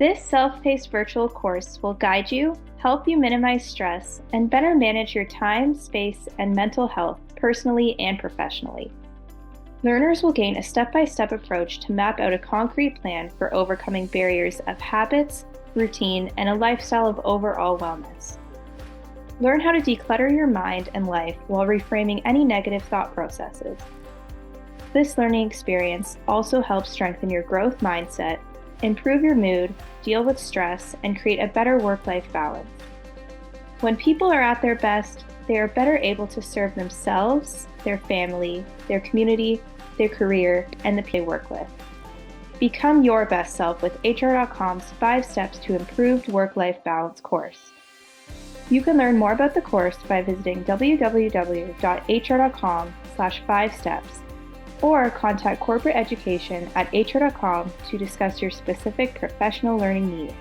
This self-paced virtual course will guide you, help you minimize stress, and better manage your time, space, and mental health personally and professionally. Learners will gain a step-by-step approach to map out a concrete plan for overcoming barriers of habits, routine, and a lifestyle of overall wellness. Learn how to declutter your mind and life while reframing any negative thought processes. This learning experience also helps strengthen your growth mindset, improve your mood, deal with stress, and create a better work-life balance. When people are at their best, they are better able to serve themselves, their family, their community, their career, and the people they work with. Become your best self with HR.com's 5 Steps to Improved Work-Life Balance course. You can learn more about the course by visiting www.hr.com/5steps or contact corporate education at hr.com to discuss your specific professional learning needs.